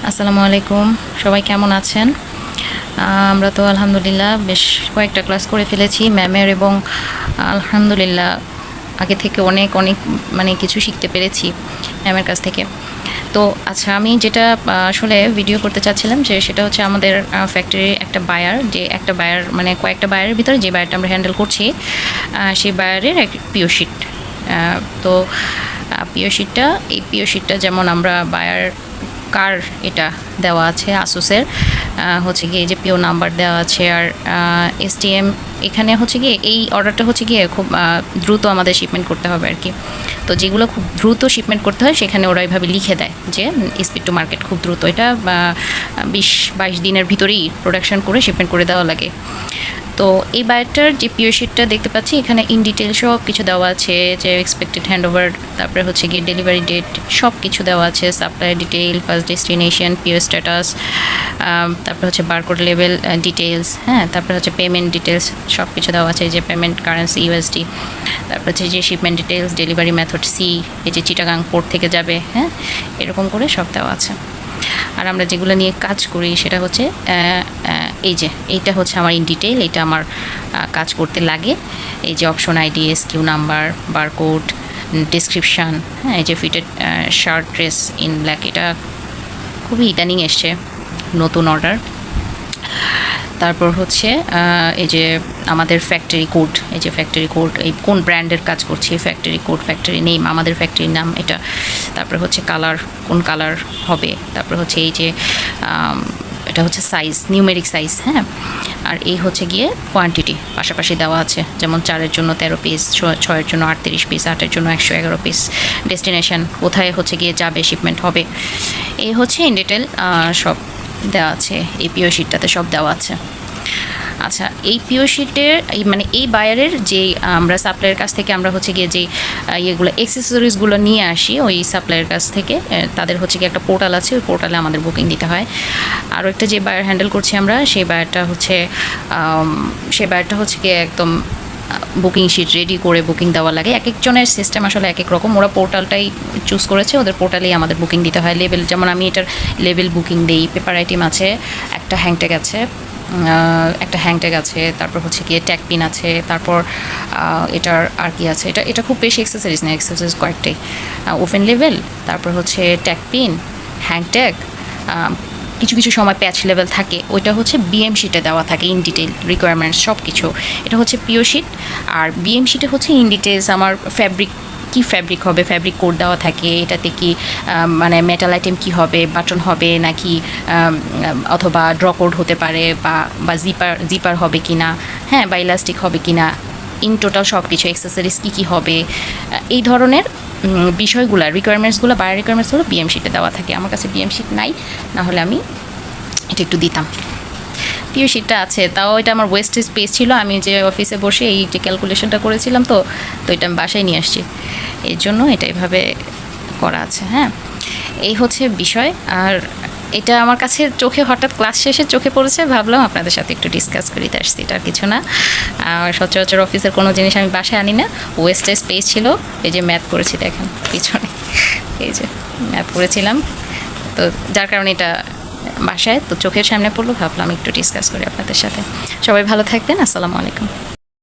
আসসালামু আলাইকুম, সবাই কেমন আছেন? আমরা তো আলহামদুলিল্লাহ বেশ কয়েকটা ক্লাস করে ফেলেছি ম্যামের, এবং আলহামদুলিল্লাহ আগে থেকে অনেক অনেক মানে কিছু শিখতে পেরেছি ম্যামের কাছ থেকে। তো আচ্ছা, আমি যেটা আসলে ভিডিও করতে চাচ্ছিলাম যে সেটা হচ্ছে আমাদের ফ্যাক্টরির একটা বায়ার মানে কয়েকটা বায়ারের ভিতরে যে বায়ারটা আমরা হ্যান্ডেল করছি, সেই বায়ারের এক পিও শিট। তো পিও শিটটা যেমন আমরা বায়ার কার এটা দেওয়া আছে আসুসের, হচ্ছে গিয়ে যে পিও নাম্বার দেওয়া আছে, আর এসটিএম এখানে হচ্ছে গিয়ে এই অর্ডারটা হচ্ছে গিয়ে খুব দ্রুত আমাদের শিপমেন্ট করতে হবে আর কি। তো যেগুলো খুব দ্রুত শিপমেন্ট করতে হয় সেখানে ওরা এইভাবে লিখে দেয় যে স্পিড টু মার্কেট খুব দ্রুত, এটা 20-22 দিনের ভিতরেই প্রোডাকশন করে শিপমেন্ট করে দেওয়া লাগে। তো এই বায়ারটার যে পিও শিটটা দেখতে পাচ্ছি এখানে ইন ডিটেল সব কিছু দেওয়া আছে, যে এক্সপেক্টেড হ্যান্ডওভার, তারপরে হচ্ছে গিয়ে ডেলিভারি ডেট, সব কিছু দেওয়া আছে, সাপ্লায়ার ডিটেইল, ফার্স্ট ডেস্টিনেশন, পিও স্ট্যাটাস, তারপরে হচ্ছে বারকোড লেভেল ডিটেলস, হ্যাঁ, তারপরে হচ্ছে পেমেন্ট ডিটেলস, সব কিছু দেওয়া আছে, যে পেমেন্ট কারেন্সি ইউএসডি, তারপর হচ্ছে যে shipment details, delivery method sea, এই যে চিটাগাং পোর্ট থেকে যাবে, হ্যাঁ, এরকম করে সব দেওয়া আছে। আর আমরা যেগুলো নিয়ে কাজ করি সেটা হচ্ছে এইটা হচ্ছে আমার ইন ডিটেইল, এটা আমার কাজ করতে লাগে। এই যে option ID, SQ number, barcode, description, হ্যাঁ, এই যে fitted shirt dress in black, এটা খুবই ইদানিং এসছে নতুন অর্ডার। তারপর হচ্ছে এই যে আমাদের ফ্যাক্টরি কোড, এই যে ফ্যাক্টরি কোড, এই কোন ব্র্যান্ডের কাজ করছি, ফ্যাক্টরি কোড, ফ্যাক্টরি নেম, আমাদের ফ্যাক্টরির নাম এটা। তারপর হচ্ছে কালার, কোন কালার হবে। তারপর হচ্ছে এই যে এটা হচ্ছে সাইজ, নিউমেরিক সাইজ, হ্যাঁ। আর এই হচ্ছে গিয়ে কোয়ান্টিটি পাশাপাশি দেওয়া আছে, যেমন 4-এর জন্য 13 পিস, 6-এর জন্য 38 পিস, 8-এর জন্য 111 পিস। ডেস্টিনেশন কোথায় হচ্ছে গিয়ে যাবে, শিপমেন্ট হবে, এই হচ্ছে ইন ডিটেল সব দেওয়া আছে এই পিও শিটটাতে, সব দেওয়া আছে। আচ্ছা, এই পিও শিটের মানে এই বায়ারের যে আমরা সাপ্লাইয়ের কাছ থেকে আমরা হচ্ছে গিয়ে যে ইয়েগুলো অ্যাক্সেসরিজগুলো নিয়ে আসি ওই সাপ্লাইয়ের কাছ থেকে, তাদের হচ্ছে গিয়ে একটা পোর্টাল আছে, ওই পোর্টালে আমাদের বুকিং দিতে হয়। আরও একটা যে বায়ার হ্যান্ডেল করছি আমরা, সেই বায়ারটা হচ্ছে গিয়ে একদম বুকিং শিট রেডি করে বুকিং দেওয়া লাগে। এক একজনের সিস্টেম আসলে এক এক রকম, ওরা পোর্টালটাই চুজ করেছে, ওদের পোর্টালেই আমাদের বুকিং দিতে হয়। লেবেল, যেমন আমি এটার লেবেল বুকিং দিই, পেপার আইটেম আছে, একটা হ্যাংট্যাগ আছে, তারপর হচ্ছে গিয়ে ট্যাগ পিন আছে, তারপর এটার আর কি আছে, এটা খুব বেশি অ্যাক্সেসরিজ না, অ্যাক্সেসরিজ কয়েকটাই, ওপেন লেভেল, তারপর হচ্ছে ট্যাগ পিন, হ্যাংট্যাগ, কিছু কিছু সময় প্যাচ লেভেল থাকে, ওইটা হচ্ছে বিএম শিটে দেওয়া থাকে ইন ডিটেল রিকোয়ারমেন্টস সব কিছু। এটা হচ্ছে পিও শিট। আর বিএম শিটে হচ্ছে ইন ডিটেলস আমার কি ফ্যাব্রিক হবে, ফ্যাব্রিক কোড দেওয়া থাকে, এটাতে কি মানে মেটাল আইটেম কি হবে, বাটন হবে নাকি অথবা ড্র কোড হতে পারে, বা জিপার হবে কি না, হ্যাঁ, বা ইলাস্টিক হবে কি না, ইন টোটাল সব কিছু, অ্যাক্সেসরিজ কী হবে, এই ধরনের বিষয়গুলো, রিকোয়ারমেন্টসগুলো, বায়ার রিকোয়ারমেন্টসগুলো বিএম শিটে দেওয়া থাকে। আমার কাছে বিএম শিট নাই, না হলে আমি এটা একটু দিতাম। পিও শিটটা আছে, তাও এটা আমার ওয়েস্টেজ পেজ ছিল, আমি যে অফিসে বসে এই যে ক্যালকুলেশনটা করেছিলাম, তো এটা আমি বাসায় নিয়ে আসছি, এর জন্য এটা এইভাবে করা আছে। হ্যাঁ, এই হচ্ছে বিষয়। আর এটা আমার কাছে চোখে হঠাৎ ক্লাস শেষে চোখে পড়েছে, ভাবলাম আপনাদের সাথে একটু ডিসকাস করিতে আসছি, এটা আর কিছু না। আর সচরাচর অফিসের কোনো জিনিস আমি বাসায় আনি না, ওয়েস্টেজ পেজ ছিল, এই যে ম্যাথ করেছি দেখেন পিছনে, এই যে ম্যাথ করেছিলাম, তো যার কারণে এটা বাসায় তো চোখের সামনে পড়লো, ভাবলাম একটু ডিসকাস করি আপনাদের সাথে। সবাই ভালো থাকবেন, আসসালামু আলাইকুম।